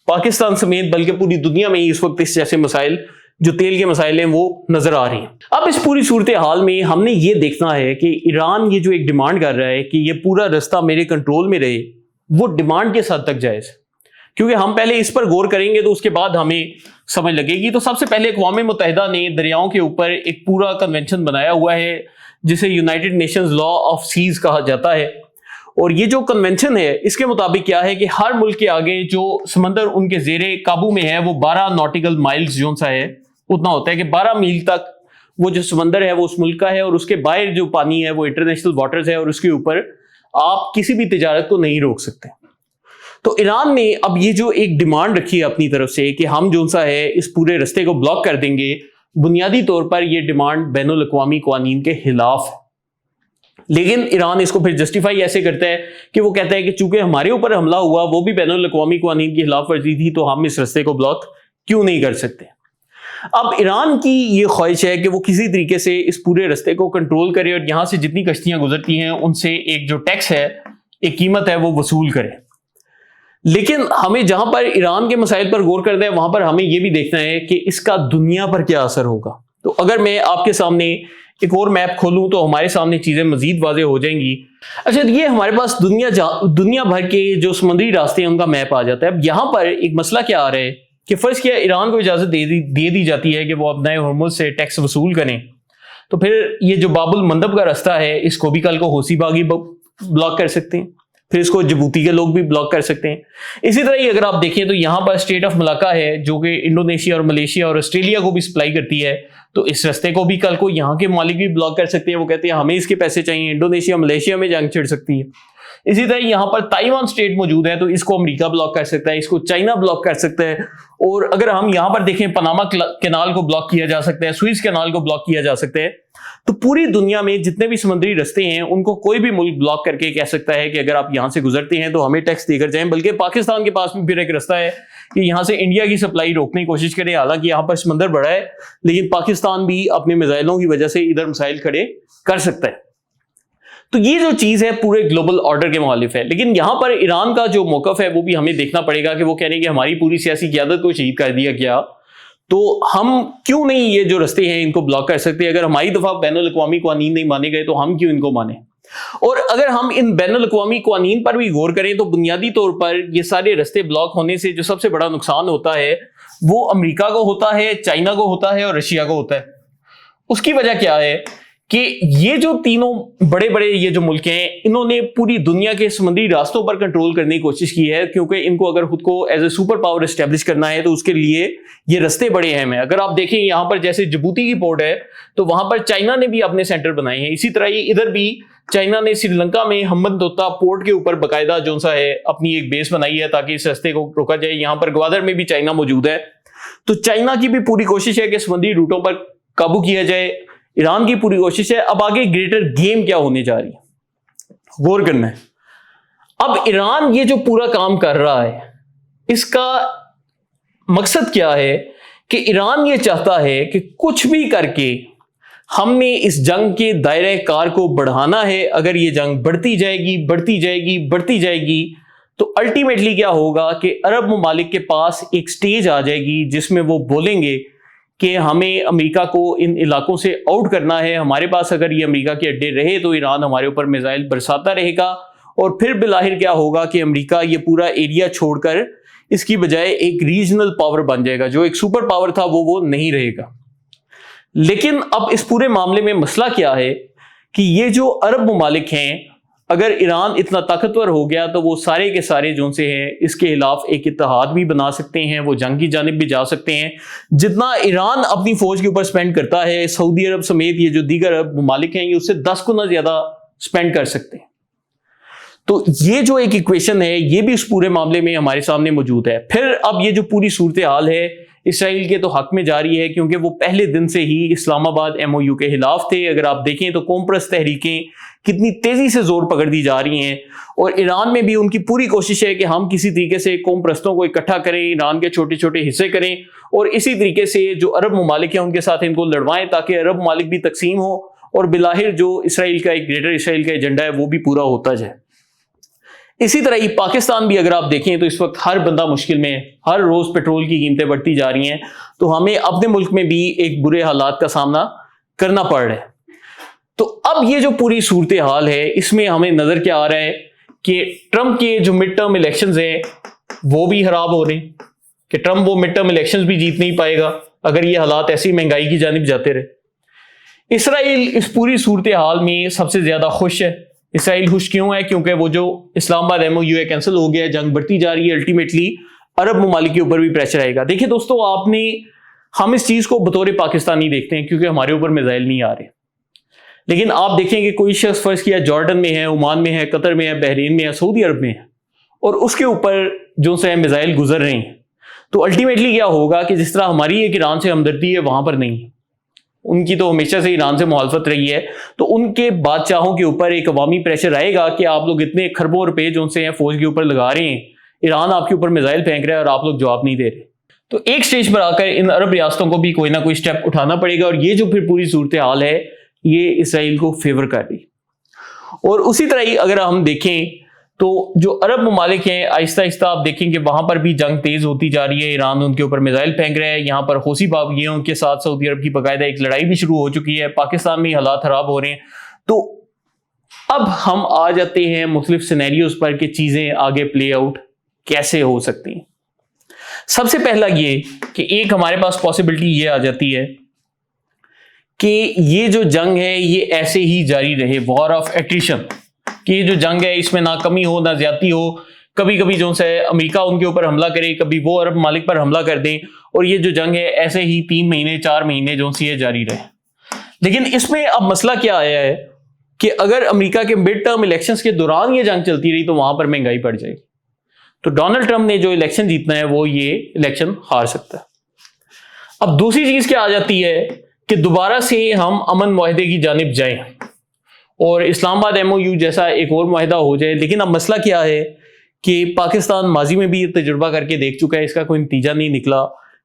پاکستان سمیت بلکہ پوری دنیا میں ہی اس وقت اس جیسے مسائل جو تیل کے مسائل ہیں وہ نظر آ رہے ہیں۔ اب اس پوری صورتحال میں ہم نے یہ دیکھنا ہے کہ ایران یہ جو ایک ڈیمانڈ کر رہا ہے کہ یہ پورا رستہ میرے کنٹرول میں رہے، وہ ڈیمانڈ کس حد تک جائز ہے، کیونکہ ہم پہلے اس پر غور کریں گے تو اس کے بعد ہمیں سمجھ لگے گی۔ تو سب سے پہلے اقوام متحدہ نے دریاؤں کے اوپر ایک پورا کنونشن بنایا ہوا ہے جسے United Nations law of seas کہا جاتا ہے، اور یہ جو کنونشن ہے اس کے مطابق کیا ہے کہ ہر ملک کے آگے جو سمندر ان کے زیر قابو میں ہے وہ 12 ناٹیکل مائلز جو سا ہے اتنا ہوتا ہے، کہ 12 میل تک وہ جو سمندر ہے وہ اس ملک کا ہے، اور اس کے باہر جو پانی ہے وہ انٹرنیشنل واٹرز ہے، اور اس کے اوپر آپ کسی بھی تجارت کو نہیں روک سکتے۔ تو ایران نے اب یہ جو ایک ڈیمانڈ رکھی ہے اپنی طرف سے کہ ہم جو سا ہے اس پورے رستے کو بلاک کر دیں گے، بنیادی طور پر یہ ڈیمانڈ بین الاقوامی قوانین کے خلاف ہے. لیکن ایران اس کو پھر جسٹیفائی ایسے کرتا ہے کہ وہ کہتا ہے کہ چونکہ ہمارے اوپر حملہ ہوا وہ بھی بین الاقوامی قوانین کی خلاف ورزی تھی، تو ہم اس رستے کو بلاک کیوں نہیں کر سکتے. اب ایران کی یہ خواہش ہے کہ وہ کسی طریقے سے اس پورے رستے کو کنٹرول کرے اور یہاں سے جتنی کشتیاں گزرتی ہیں ان سے ایک جو ٹیکس ہے، ایک قیمت ہے، وہ وصول کرے. لیکن ہمیں جہاں پر ایران کے مسائل پر غور کرنا ہے وہاں پر ہمیں یہ بھی دیکھنا ہے کہ اس کا دنیا پر کیا اثر ہوگا. تو اگر میں آپ کے سامنے ایک اور میپ کھولوں تو ہمارے سامنے چیزیں مزید واضح ہو جائیں گی. اچھا، یہ ہمارے پاس دنیا بھر کے جو سمندری راستے ہیں ان کا میپ آ جاتا ہے. اب یہاں پر ایک مسئلہ کیا آ رہا ہے کہ فرض کیا ایران کو اجازت دے دی جاتی ہے کہ وہ اپنے ہرمز سے ٹیکس وصول کریں، تو پھر یہ جو باب المندب کا راستہ ہے اس کو بھی کل کو حوثی باغی بلاک کر سکتے ہیں، پھر اس کو جبوتی کے لوگ بھی بلاک کر سکتے ہیں. اسی طرح ہی اگر آپ دیکھیں تو یہاں پر اسٹیٹ آف ملاکا ہے جو کہ انڈونیشیا اور ملیشیا اور آسٹریلیا کو بھی سپلائی کرتی ہے، تو اس رستے کو بھی کل کو یہاں کے مالک بھی بلاک کر سکتے ہیں. وہ کہتے ہیں ہمیں اس کے پیسے چاہیے، انڈونیشیا ملیشیا میں جنگ چھڑ سکتی ہے. اسی طرح یہاں پر تائیوان اسٹیٹ موجود ہے، تو اس کو امریکہ بلاک کر سکتا ہے، اس کو چائنا بلاک کر سکتا ہے. اور اگر ہم یہاں پر دیکھیں پاناما کینال کو بلاک کیا جا سکتا ہے، سوئز کینال کو بلاک کیا جا سکتا ہے. تو پوری دنیا میں جتنے بھی سمندری رستے ہیں ان کو کوئی بھی ملک بلاک کر کے کہہ سکتا ہے کہ اگر آپ یہاں سے گزرتے ہیں تو ہمیں ٹیکس دے کر جائیں. بلکہ پاکستان کے پاس بھی پھر ایک رستہ ہے کہ یہاں سے انڈیا کی سپلائی روکنے کی کوشش کرے. حالانکہ یہاں پر سمندر بڑا ہے لیکن پاکستان بھی اپنے میزائلوں کی وجہ سے ادھر مسائل کھڑے کر سکتا ہے. تو یہ جو چیز ہے پورے گلوبل آرڈر کے مخالف ہے. لیکن یہاں پر ایران کا جو موقف ہے وہ بھی ہمیں دیکھنا پڑے گا کہ وہ کہہ رہے ہیں کہ ہماری پوری سیاسی قیادت کو شہید کر دیا گیا، تو ہم کیوں نہیں یہ جو رستے ہیں ان کو بلاک کر سکتے. اگر ہماری دفعہ بین الاقوامی قوانین نہیں مانے گئے تو ہم کیوں ان کو مانیں. اور اگر ہم ان بین الاقوامی قوانین پر بھی غور کریں تو بنیادی طور پر یہ سارے رستے بلاک ہونے سے جو سب سے بڑا نقصان ہوتا ہے وہ امریکہ کو ہوتا ہے، چائنا کو ہوتا ہے اور رشیا کو ہوتا ہے. اس کی وجہ کیا ہے کہ یہ جو تینوں بڑے یہ جو ملک ہیں انہوں نے پوری دنیا کے سمندری راستوں پر کنٹرول کرنے کی کوشش کی ہے، کیونکہ ان کو اگر خود کو as a super power establish کرنا ہے تو اس کے لیے یہ رستے بڑے اہم ہیں. اگر آپ دیکھیں یہاں پر جیسے جبوتی کی پورٹ ہے تو وہاں پر چائنا نے بھی اپنے سینٹر بنائے ہیں. اسی طرح ہی ادھر بھی چائنا نے سری لنکا میں ہمبنتوتا پورٹ کے اوپر باقاعدہ جو سا ہے اپنی ایک بیس بنائی ہے تاکہ اس رستے کو روکا جائے. یہاں پر گوادر میں بھی چائنا موجود ہے. تو چائنا کی بھی پوری کوشش ہے کہ سمندری روٹوں پر قابو کیا جائے، ایران کی پوری کوشش ہے. اب آگے گریٹر گیم کیا ہونے جا رہی ہے غور کرنا ہے. اب ایران یہ جو پورا کام کر رہا ہے اس کا مقصد کیا ہے کہ ایران یہ چاہتا ہے کہ کچھ بھی کر کے ہم نے اس جنگ کے دائرہ کار کو بڑھانا ہے. اگر یہ جنگ بڑھتی جائے گی تو الٹیمیٹلی کیا ہوگا کہ عرب ممالک کے پاس ایک سٹیج آ جائے گی جس میں وہ بولیں گے کہ ہمیں امریکہ کو ان علاقوں سے آؤٹ کرنا ہے. ہمارے پاس اگر یہ امریکہ کے اڈے رہے تو ایران ہمارے اوپر میزائل برساتا رہے گا، اور پھر بالآخر کیا ہوگا کہ امریکہ یہ پورا ایریا چھوڑ کر اس کی بجائے ایک ریجنل پاور بن جائے گا. جو ایک سپر پاور تھا وہ نہیں رہے گا. لیکن اب اس پورے معاملے میں مسئلہ کیا ہے کہ یہ جو عرب ممالک ہیں اگر ایران اتنا طاقتور ہو گیا تو وہ سارے کے سارے جو سے ہیں اس کے خلاف ایک اتحاد بھی بنا سکتے ہیں، وہ جنگ کی جانب بھی جا سکتے ہیں. جتنا ایران اپنی فوج کے اوپر سپینڈ کرتا ہے سعودی عرب سمیت یہ جو دیگر عرب ممالک ہیں یہ اس سے 10 گنا زیادہ سپینڈ کر سکتے ہیں. تو یہ جو ایک ایکویشن ہے یہ بھی اس پورے معاملے میں ہمارے سامنے موجود ہے. پھر اب یہ جو پوری صورتحال ہے اسرائیل کے تو حق میں جاری ہے کیونکہ وہ پہلے دن سے ہی اسلام آباد MOU کے خلاف تھے. اگر آپ دیکھیں تو قوم پرست تحریکیں کتنی تیزی سے زور پکڑ دی جا رہی ہیں، اور ایران میں بھی ان کی پوری کوشش ہے کہ ہم کسی طریقے سے قوم پرستوں کو اکٹھا کریں، ایران کے چھوٹے چھوٹے حصے کریں اور اسی طریقے سے جو عرب ممالک ہیں ان کے ساتھ ان کو لڑوائیں تاکہ عرب ممالک بھی تقسیم ہو اور بالآخر جو اسرائیل کا ایک گریٹر اسرائیل کا ایجنڈا ہے وہ بھی پورا ہوتا جائے. اسی طرح ہی پاکستان بھی اگر آپ دیکھیں تو اس وقت ہر بندہ مشکل میں ہے، ہر روز پیٹرول کی قیمتیں بڑھتی جا رہی ہیں، تو ہمیں اپنے ملک میں بھی ایک برے حالات کا سامنا کرنا پڑ رہا ہے. تو اب یہ جو پوری صورتحال ہے اس میں ہمیں نظر کیا آ رہا ہے کہ ٹرمپ کے جو مڈ ٹرم الیکشنز ہیں وہ بھی خراب ہو رہے ہیں کہ ٹرمپ وہ مڈ ٹرم الیکشنز بھی جیت نہیں پائے گا اگر یہ حالات ایسی مہنگائی کی جانب جاتے رہے. اسرائیل اس پوری صورتحال میں سب سے زیادہ خوش ہے. اسرائیل خوش کیوں ہے؟ کیونکہ وہ جو اسلام آباد MOU کینسل ہو گیا ہے، جنگ بڑھتی جا رہی ہے، الٹیمیٹلی عرب ممالک کے اوپر بھی پریشر آئے گا. دیکھیں دوستو، ہم اس چیز کو بطور پاکستانی دیکھتے ہیں کیونکہ ہمارے اوپر میزائل نہیں آ رہے، لیکن آپ دیکھیں کہ کوئی شخص فرض کیا جارڈن میں ہے، عمان میں ہے، قطر میں ہے، بحرین میں ہے، سعودی عرب میں ہے، اور اس کے اوپر جو سے میزائل گزر رہے ہیں، تو الٹیمیٹلی کیا ہوگا کہ جس طرح ہماری ایک ایران سے ہمدردی ہے وہاں پر نہیں، ان کی تو ہمیشہ سے ایران سے مخالفت رہی ہے، تو ان کے بادشاہوں کے اوپر ایک عوامی پریشر آئے گا کہ آپ لوگ اتنے خربوں روپے جو سے ہیں فوج کے اوپر لگا رہے ہیں، ایران آپ کے اوپر میزائل پھینک رہا ہے اور آپ لوگ جواب نہیں دے رہے، تو ایک سٹیج پر آ کر ان عرب ریاستوں کو بھی کوئی نہ کوئی سٹیپ اٹھانا پڑے گا، اور یہ جو پھر پوری صورتحال ہے یہ اسرائیل کو فیور کر رہی۔ اور اسی طرح ہی اگر ہم دیکھیں تو جو عرب ممالک ہیں آہستہ آہستہ آپ دیکھیں کہ وہاں پر بھی جنگ تیز ہوتی جا رہی ہے، ایران ان کے اوپر میزائل پھینک رہا ہے، یہاں پر حوثی باغیوں کے ساتھ سعودی عرب کی باقاعدہ ایک لڑائی بھی شروع ہو چکی ہے، پاکستان میں حالات خراب ہو رہے ہیں۔ تو اب ہم آ جاتے ہیں مختلف سینیریوز پر کہ چیزیں آگے پلے آؤٹ کیسے ہو سکتی ہیں۔ سب سے پہلا یہ کہ ایک ہمارے پاس پاسبلٹی یہ آ جاتی ہے کہ یہ جو جنگ ہے یہ ایسے ہی جاری رہے، وار آف ایٹریشن، کہ یہ جو جنگ ہے اس میں نہ کمی ہو نہ زیادتی ہو، کبھی کبھی جو ہے امریکہ ان کے اوپر حملہ کرے، کبھی وہ عرب ممالک پر حملہ کر دیں، اور یہ جو جنگ ہے ایسے ہی 3 مہینے 4 مہینے جو سی ہے جاری رہے۔ لیکن اس میں اب مسئلہ کیا آیا ہے کہ اگر امریکہ کے مڈ ٹرم الیکشنز کے دوران یہ جنگ چلتی رہی تو وہاں پر مہنگائی بڑھ جائے گی، تو ڈونلڈ ٹرمپ نے جو الیکشن جیتنا ہے وہ یہ الیکشن ہار سکتا ہے۔ اب دوسری چیز کیا آ جاتی ہے کہ دوبارہ سے ہم امن معاہدے کی جانب جائیں اور اسلام آباد MOU جیسا ایک اور معاہدہ ہو جائے، لیکن اب مسئلہ کیا ہے کہ پاکستان ماضی میں بھی یہ تجربہ کر کے دیکھ چکا ہے، اس کا کوئی نتیجہ نہیں نکلا۔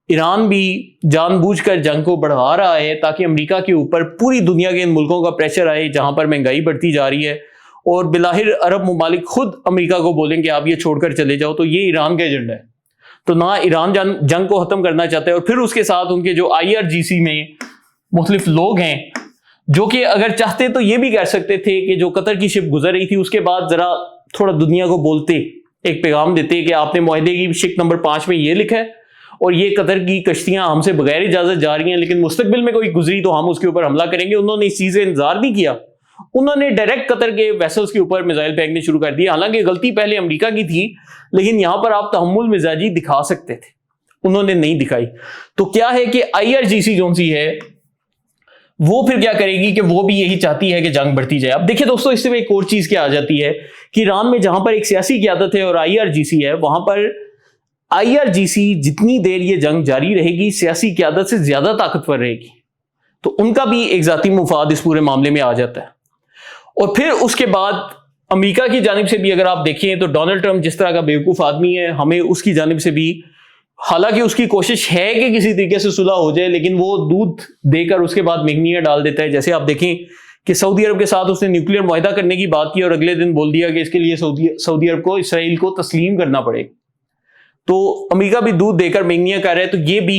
ایران بھی جان بوجھ کر جنگ کو بڑھا رہا ہے تاکہ امریکہ کے اوپر پوری دنیا کے ان ملکوں کا پریشر آئے جہاں پر مہنگائی بڑھتی جا رہی ہے، اور بالآخر عرب ممالک خود امریکہ کو بولیں کہ آپ یہ چھوڑ کر چلے جاؤ، تو یہ ایران کا ایجنڈا ہے۔ تو نہ ایران جنگ کو ختم کرنا چاہتا ہے، اور پھر اس کے ساتھ ان کے جو IRGC میں مختلف لوگ ہیں جو کہ اگر چاہتے تو یہ بھی کہہ سکتے تھے کہ جو قطر کی شپ گزر رہی تھی اس کے بعد ذرا تھوڑا دنیا کو بولتے، ایک پیغام دیتے کہ آپ نے معاہدے کی شق نمبر 5 میں یہ لکھا ہے اور یہ قطر کی کشتیاں ہم سے بغیر اجازت جا رہی ہیں، لیکن مستقبل میں کوئی گزری تو ہم اس کے اوپر حملہ کریں گے۔ انہوں نے اس چیز سے انتظار نہیں کیا، انہوں نے ڈائریکٹ قطر کے ویسلز کے اوپر میزائل پھینکنے شروع کر دی۔ حالانکہ غلطی پہلے امریکہ کی تھی، لیکن یہاں پر آپ تحمل مزاجی دکھا سکتے تھے، انہوں نے نہیں دکھائی۔ تو کیا ہے کہ IRGC جو سی ہے وہ پھر کیا کرے گی کہ وہ بھی یہی چاہتی ہے کہ جنگ بڑھتی جائے۔ اب دیکھیں دوستو، اس میں ایک اور چیز کیا آ جاتی ہے کہ ایران میں جہاں پر ایک سیاسی قیادت ہے اور IRGC ہے، وہاں پر IRGC جتنی دیر یہ جنگ جاری رہے گی سیاسی قیادت سے زیادہ طاقتور رہے گی، تو ان کا بھی ایک ذاتی مفاد اس پورے معاملے میں آ جاتا ہے۔ اور پھر اس کے بعد امریکہ کی جانب سے بھی اگر آپ دیکھیں تو ڈونلڈ ٹرمپ جس طرح کا بیوقوف آدمی ہے، ہمیں اس کی جانب سے بھی، حالانکہ اس کی کوشش ہے کہ کسی طریقے سے صلح ہو جائے، لیکن وہ دودھ دے کر اس کے بعد مہنگیاں ڈال دیتا ہے۔ جیسے آپ دیکھیں کہ سعودی عرب کے ساتھ اس نے نیوکلیر معاہدہ کرنے کی بات کی اور اگلے دن بول دیا کہ اس کے لیے سعودی عرب کو اسرائیل کو تسلیم کرنا پڑے گا، تو امریکہ بھی دودھ دے کر مہنگیاں کر رہا ہے۔ تو یہ بھی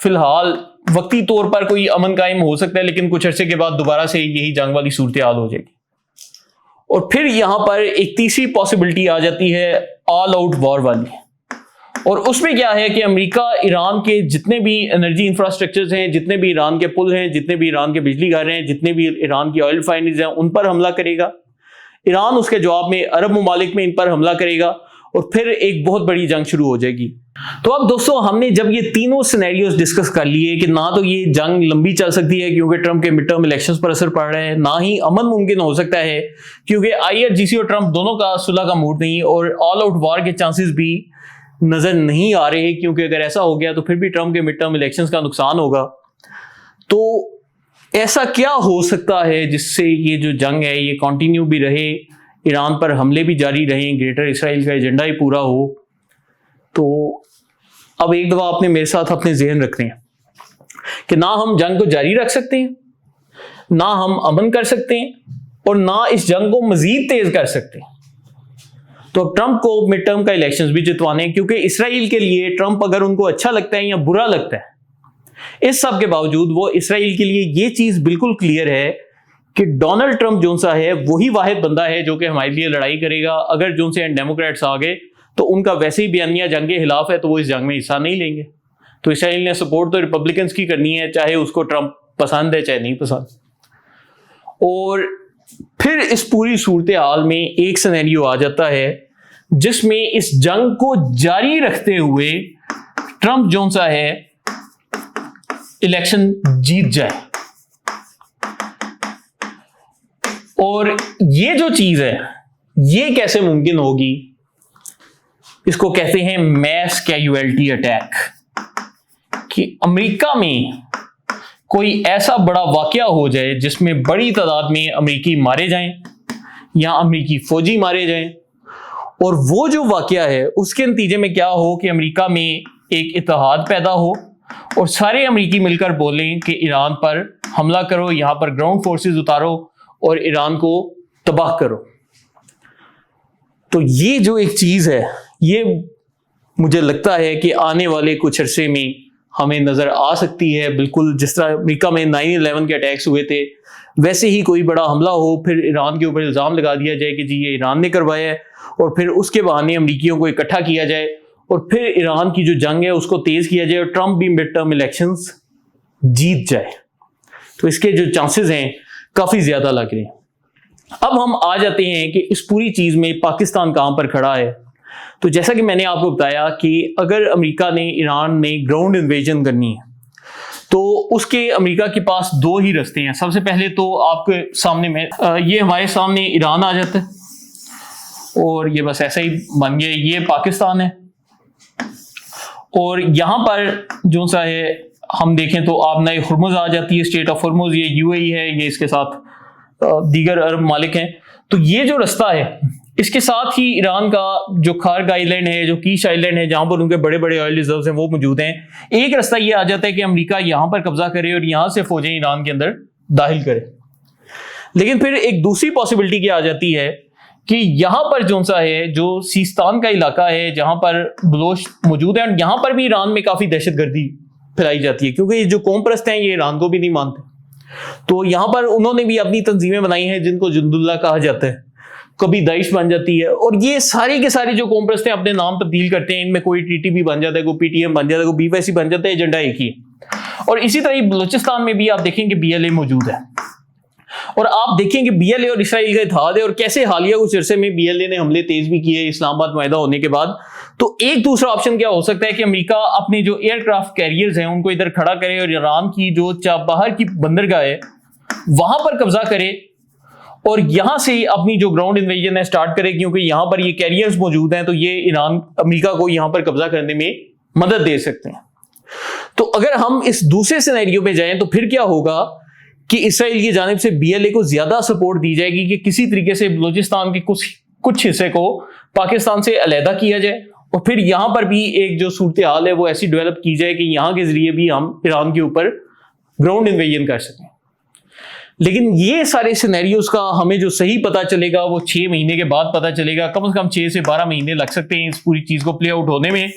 فی الحال وقتی طور پر کوئی امن قائم ہو سکتا ہے، لیکن کچھ عرصے کے بعد دوبارہ سے یہی جنگ والی صورتحال ہو جائے گی۔ اور پھر یہاں پر ایک تیسری پاسبلٹی آ جاتی ہے آل آؤٹ وار والی، اور اس میں کیا ہے کہ امریکہ ایران کے جتنے بھی انرجی انفراسٹرکچرز ہیں، جتنے بھی ایران کے پل ہیں، جتنے بھی ایران کے بجلی گھر ہیں، جتنے بھی ایران کی آئل ریفائنریز ہیں، ان پر حملہ کرے گا۔ ایران اس کے جواب میں عرب ممالک میں ان پر حملہ کرے گا، اور پھر ایک بہت بڑی جنگ شروع ہو جائے گی۔ تو اب دوستو، ہم نے جب یہ تینوں سینیریوز ڈسکس کر لیے کہ نہ تو یہ جنگ لمبی چل سکتی ہے کیونکہ ٹرمپ کے مڈ ٹرم الیکشنز پر اثر پڑ رہا ہے، نہ ہی امن ممکن ہو سکتا ہے کیونکہ IRGC اور ٹرمپ دونوں کا صلح کا موڈ نہیں، اور آل آؤٹ وار کے چانسز بھی نظر نہیں آ رہے، کیونکہ اگر ایسا ہو گیا تو پھر بھی ٹرمپ کے مڈ ٹرم الیکشنز کا نقصان ہوگا۔ تو ایسا کیا ہو سکتا ہے جس سے یہ جو جنگ ہے یہ کنٹینیو بھی رہے، ایران پر حملے بھی جاری رہیں، گریٹر اسرائیل کا ایجنڈا ہی پورا ہو؟ تو اب ایک دفعہ آپ نے میرے ساتھ اپنے ذہن رکھنے ہیں کہ نہ ہم جنگ کو جاری رکھ سکتے ہیں، نہ ہم امن کر سکتے ہیں، اور نہ اس جنگ کو مزید تیز کر سکتے ہیں۔ تو ٹرمپ کو مڈ ٹرم کا الیکشنز بھی جتوانے ہیں، کیونکہ اسرائیل کے لیے ٹرمپ اگر ان کو اچھا لگتا ہے یا برا لگتا ہے، اس سب کے باوجود وہ اسرائیل کے لیے یہ چیز بالکل کلیئر ہے کہ ڈونلڈ ٹرمپ جو سا ہے وہی واحد بندہ ہے جو کہ ہمارے لیے لڑائی کرے گا۔ اگر جو سے ڈیموکریٹس آ گئے تو ان کا ویسے ہی بیانیہ جنگ کے خلاف ہے، تو وہ اس جنگ میں حصہ نہیں لیں گے۔ تو اسرائیل نے سپورٹ تو ریپبلکنز کی کرنی ہے، چاہے اس کو ٹرمپ پسند ہے چاہے نہیں پسند۔ اور پھر اس پوری صورتحال میں ایک سینیریو آ جاتا ہے جس میں اس جنگ کو جاری رکھتے ہوئے ٹرمپ جو سا ہے الیکشن جیت جائے۔ اور یہ جو چیز ہے یہ کیسے ممکن ہوگی؟ اس کو کہتے ہیں میس کیجویلٹی اٹیک، کہ امریکہ میں کوئی ایسا بڑا واقعہ ہو جائے جس میں بڑی تعداد میں امریکی مارے جائیں یا امریکی فوجی مارے جائیں، اور وہ جو واقعہ ہے اس کے نتیجے میں کیا ہو کہ امریکہ میں ایک اتحاد پیدا ہو اور سارے امریکی مل کر بولیں کہ ایران پر حملہ کرو، یہاں پر گراؤنڈ فورسز اتارو اور ایران کو تباہ کرو۔ تو یہ جو ایک چیز ہے، یہ مجھے لگتا ہے کہ آنے والے کچھ عرصے میں ہمیں نظر آ سکتی ہے، بالکل جس طرح امریکہ میں 9/11 کے اٹیکس ہوئے تھے ویسے ہی کوئی بڑا حملہ ہو، پھر ایران کے اوپر الزام لگا دیا جائے کہ جی یہ ایران نے کروایا ہے، اور پھر اس کے بہانے امریکیوں کو اکٹھا کیا جائے اور پھر ایران کی جو جنگ ہے اس کو تیز کیا جائے اور ٹرمپ بھی مڈ ٹرم الیکشنز جیت جائے۔ تو اس کے جو چانسز ہیں کافی زیادہ لگ رہے ہیں۔ اب ہم آ جاتے ہیں کہ اس پوری چیز میں پاکستان کہاں پر کھڑا ہے۔ تو جیسا کہ میں نے آپ کو بتایا کہ اگر امریکہ نے ایران میں گراؤنڈ انویژن کرنی ہے تو اس کے امریکہ کے پاس دو ہی رستے ہیں۔ سب سے پہلے تو آپ کے سامنے میں یہ ہمارے سامنے ایران آ جاتا ہے اور یہ بس ایسا ہی بن گیا، یہ پاکستان ہے، اور یہاں پر جو سا ہے ہم دیکھیں تو آبنائے ہرمز آ جاتی ہے، اسٹیٹ آف ہرمز، یہ یو اے ای ہے، یہ اس کے ساتھ دیگر عرب ممالک ہیں۔ تو یہ جو رستہ ہے اس کے ساتھ ہی ایران کا جو کھارگ آئی لینڈ ہے، جو کیش آئی لینڈ ہے، جہاں پر ان کے بڑے بڑے آئل ریزروز ہیں وہ موجود ہیں۔ ایک رستہ یہ آ جاتا ہے کہ امریکہ یہاں پر قبضہ کرے اور یہاں سے فوجیں ایران کے اندر داخل کرے۔ لیکن پھر ایک دوسری پاسبلٹی کیا آ جاتی ہے کہ یہاں پر جو سا ہے، جو سیستان کا علاقہ ہے جہاں پر بلوچ موجود ہیں، یہاں پر بھی ایران میں کافی دہشت گردی پھیلائی جاتی ہے، کیونکہ یہ جو قوم پرست ہیں یہ ایران کو بھی نہیں مانتے۔ تو یہاں پر انہوں نے بھی اپنی تنظیمیں بنائی ہیں جن کو جند اللہ کہا جاتا ہے، کبھی داعش بن جاتی ہے، اور یہ ساری کے ساری جو قوم پرست ہیں اپنے نام تبدیل کرتے ہیں، ان میں کوئی ٹی ٹی پی بن جاتا ہے، کوئی پی ٹی ایم بن جاتا ہے، کوئی بی وائی سی بن جاتا ہے، ایجنڈا ایک ہی ہے۔ اور اسی طرح بلوچستان میں بھی آپ دیکھیں کہ بی ایل اے موجود ہے، اور آپ دیکھیں کہ بی ایل اے اور اسرائیل کا اتحاد ہے، اور کیسے حالیہ کچھ عرصے میں بی ایل اے نے حملے تیز بھی کیے اسلام آباد معاہدہ ہونے کے بعد۔ تو ایک دوسرا آپشن کیا ہو سکتا ہے کہ امریکہ اپنے جو ایئر کرافٹ کیریئرز ہیں ان کو ادھر کھڑا کرے اور ایران کی جو باہر کی بندرگاہ ہے وہاں پر قبضہ کرے اور یہاں سے اپنی جو گراؤنڈ انویژن ہے سٹارٹ کرے، کیونکہ یہاں پر یہ کیریئرز موجود ہیں تو یہ ایران امریکہ کو یہاں پر قبضہ کرنے میں مدد دے سکتے ہیں۔ تو اگر ہم اس دوسرے سینیریو پہ جائیں تو پھر کیا ہوگا کہ اسرائیل کی جانب سے بی ایل اے کو زیادہ سپورٹ دی جائے گی کہ کسی طریقے سے بلوچستان کے کچھ حصے کو پاکستان سے علیحدہ کیا جائے، اور پھر یہاں پر بھی ایک جو صورتحال ہے وہ ایسی ڈیولپ کی جائے کہ یہاں کے ذریعے بھی ہم ایران کے اوپر گراؤنڈ انویژن کر سکیں۔ لیکن یہ سارے سینیریوز کا ہمیں جو صحیح پتہ چلے گا وہ 6 مہینے کے بعد پتہ چلے گا، کم از کم 6 سے 12 مہینے لگ سکتے ہیں اس پوری چیز کو پلے آؤٹ ہونے میں۔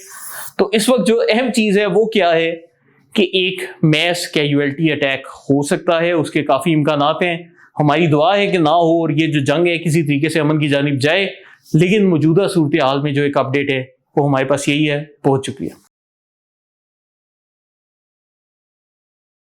تو اس وقت جو اہم چیز ہے وہ کیا ہے کہ ایک میس کیجویلٹی اٹیک ہو سکتا ہے، اس کے کافی امکانات ہیں۔ ہماری دعا ہے کہ نہ ہو اور یہ جو جنگ ہے کسی طریقے سے امن کی جانب جائے، لیکن موجودہ صورتحال میں جو ایک اپڈیٹ ہے وہ ہمارے پاس یہی ہے۔ بہت شکریہ۔